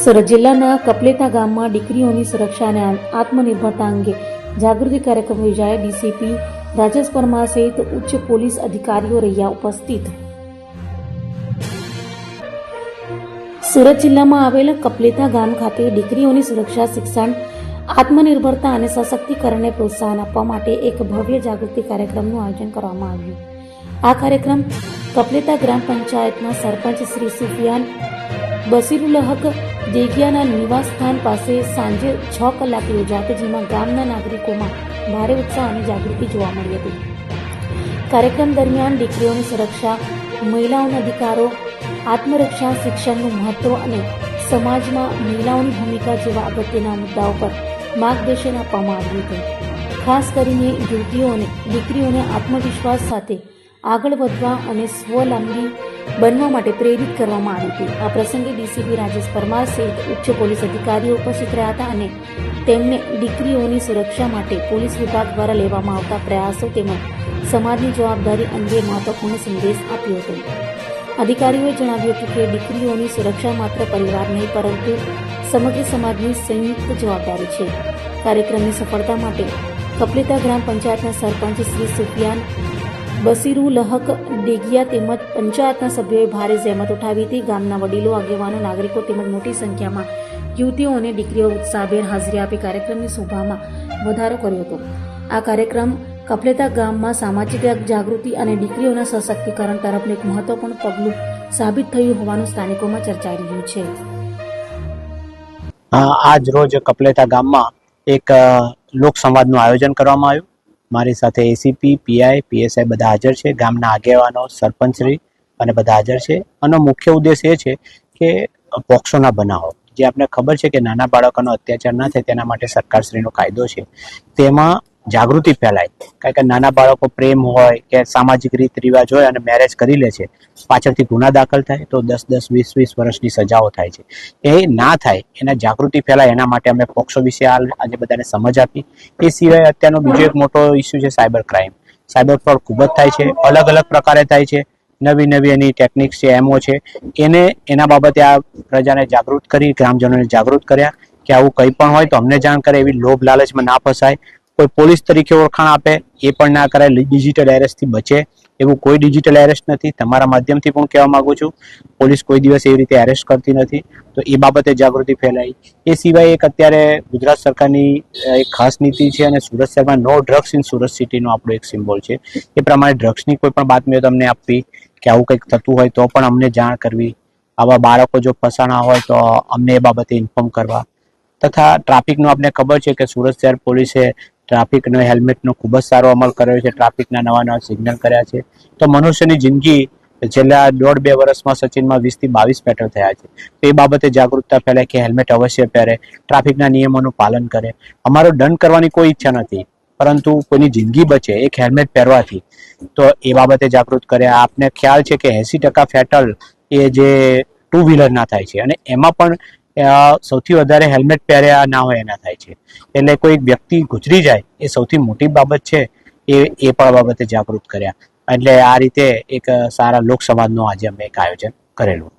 સુરત જિલ્લાના કપલેતા ગામમાં દીકરીઓની સુરક્ષા અને આત્મનિર્ભરતા અંગે જાગૃતિ કાર્યક્રમ યોજાયો. ડીસીપી રાજેશ પરમાર સહિત ઉચ્ચ પોલીસ અધિકારીઓ રહ્યા ઉપસ્થિત. સુરત જિલ્લામાં આવેલ કપલેતા ગામ ખાતે દીકરીઓની સુરક્ષા, શિક્ષણ, આત્મનિર્ભરતા અને સશક્તિકરણને પ્રોત્સાહન આપવા માટે એક ભવ્ય જાગૃતિ કાર્યક્રમનું આયોજન કરવામાં આવ્યું. આ કાર્યક્રમ કપલેતા ગ્રામ પંચાયતના સરપંચ શ્રી સુફિયાન બસીરુલ હક દેગિયાના નિવાસસ્થાન પાસે સાંજે 6 કલાકે યોજાતો, જેમાં ગામના નાગરિકોમાં ભારે ઉત્સાહ અને જાગૃતિ જોવા મળી હતી. કાર્યક્રમ દરમિયાન દીકરીઓની સુરક્ષા, મહિલાઓના અધિકારો, આત્મરક્ષા, શિક્ષણનું મહત્વ અને સમાજમાં મહિલાઓની ભૂમિકા જેવા અગત્યના મુદ્દાઓ પર માર્ગદર્શન આપવામાં આવ્યું હતું. ખાસ કરીને યુવતીઓ અને દીકરીઓને આત્મવિશ્વાસ સાથે આગળ વધવા અને સ્વાવલંબી બનવા માટે પ્રેરિત કરવામાં આવી હતી. આ પ્રસંગે ડીસીપી રાજેશ પરમાર સહિત ઉચ્ચ પોલીસ અધિકારીઓ ઉપસ્થિત રહ્યા હતા અને તેમને દીકરીઓની સુરક્ષા માટે પોલીસ વિભાગ દ્વારા લેવામાં આવતા પ્રયાસો તેમજ સમાજની જવાબદારી અંગે મહત્વપૂર્ણ સંદેશ આપ્યો હતો. અધિકારીઓએ જણાવ્યું હતું કે દીકરીઓની સુરક્ષા માત્ર પરિવાર નહીં પરંતુ સમગ્ર સમાજની સંયુક્ત જવાબદારી છે. કાર્યક્રમની સફળતા માટે કપલેતા ગ્રામ પંચાયતના સરપંચ શ્રી સુફિયાન બસીરુલ હક દેગિયા તેમજ પંચાયતના સભ્યોએ ભારે જહેમત ઉઠાવી હતી. ગામના વડીલો, આગેવાનો, નાગરિકો તેમજ મોટી સંખ્યામાં યુવતીઓ અને દીકરીઓ ઉત્સાહભેર હાજરી આપી કાર્યક્રમની શોભામાં વધારો કર્યો હતો. આ કાર્યક્રમ કપલેતા ગામમાં સામાજિક જાગૃતિ અને દીકરીઓના સશક્તિકરણ તરફનું એક મહત્વપૂર્ણ પગલું સાબિત થયું હોવાનું સ્થાનિકોમાં ચર્ચાઈ રહ્યું છે. આજ રોજ કપલેતા ગામમાં એક લોક સંવાદનું આયોજન કરવામાં આવ્યું. મારી સાથે એસીપી, પીઆઈ, પીએસઆઈ બધા હાજર છે. ગામના આગેવાનો, સરપંચશ્રી અને બધા હાજર છે. આનો મુખ્ય ઉદ્દેશ એ છે કે પોક્સોના બનાવો, જે આપણે ખબર છે કે નાના બાળકોનો અત્યાચાર ના થાય તેના માટે સરકારશ્રીનો કાયદો છે, તેમાં જાગૃતિ ફેલાય. કારણ કે નાના બાળકો પ્રેમ હોય કે સામાજિક રીત રિવાજ હોય અને મેરેજ કરી લે છે, પાછળથી ગુના દાખલ થાય તો 10-10, 20-20 વર્ષની સજાઓ થાય છે. એ ના થાય એના જાગૃતિ ફેલાય એના માટે અમે પોક્સો વિશે આજે બધાને સમજ આપી. એ સિવાય અત્યારનો બીજો એક મોટો ઇસ્યુ છે સાયબર ક્રાઇમ. સાયબર ફ્રોડ ખૂબ જ થાય છે, અલગ અલગ પ્રકારે થાય છે. નવી એની ટેકનિક્સ છે, એમઓ છે, એના બાબતે આ પ્રજાને જાગૃત કરી, ગ્રામજનોને જાગૃત કર્યા કે આવું કંઈ પણ હોય તો અમને જાણ કરે, એવી લોભ લાલચમાં ના ફસાય. કોઈ પોલીસ તરીકે ઓળખાણ આપે એ પણ ના કરાય. ડિજિટલ એરેસ્ટથી બચે. એવું કોઈ ડિજિટલ એરેસ્ટ નથી. તમારા માધ્યમથી પણ કહેવા માંગુ છું, પોલીસ કોઈ દિવસ એવી રીતે એરેસ્ટ કરતી નથી. તો એ બાબતે જાગૃતિ ફેલાઈ. એ સિવાય એક અત્યારે ગુજરાત સરકારની એક ખાસ નીતિ છે અને સુરત શહેરમાં નો ડ્રગ્સ ઇન સુરત સિટીનો આપણો એક સિમ્બોલ છે. એ પ્રમાણે ડ્રગ્સની કોઈ પણ બાતમીઓ તમને આપવી કે આવું કંઈક થતું હોય તો પણ અમને જાણ કરવી. આવા બાળકો જો ફસાણા હોય તો અમને એ બાબતે ઇન્ફોર્મ કરવા. તથા ટ્રાફિકનો આપણે ખબર છે કે સુરત શહેર પોલીસે ટ્રાફિકનો હેલ્મેટનો ખૂબ જ સારો અમલ કર્યો છે. ટ્રાફિકના નવા સિગ્નલ કર્યા છે. તો મનુષ્યની જિંદગી છેલ્લા 1.5-2 વર્ષમાં સચિનમાં 20 થી 22 મેટર થયા છે. તો એ બાબતે જાગૃતતા ફેલાય કે હેલ્મેટ અવશ્ય પહેરે, ટ્રાફિકના નિયમોનું પાલન કરે. અમારો દંડ કરવાની કોઈ ઈચ્છા નથી, પરંતુ કોઈની જિંદગી બચે એક હેલ્મેટ પહેરવાથી, તો એ બાબતે જાગૃત કરે. આપને ખ્યાલ છે કે 80% ફેટલ એ જે 2 વ્હીલરના થાય છે અને એમાં પણ સૌથી વધારે હેલ્મેટ પહેર્યા ના હોય એના થાય છે. એટલે કોઈ વ્યક્તિ ગુજરી જાય એ સૌથી મોટી બાબત છે. એ પણ બાબતે જાગૃત કર્યા. એટલે આ રીતે એક સારા લોક સંવાદનું આજે અમે એક આયોજન કરેલું.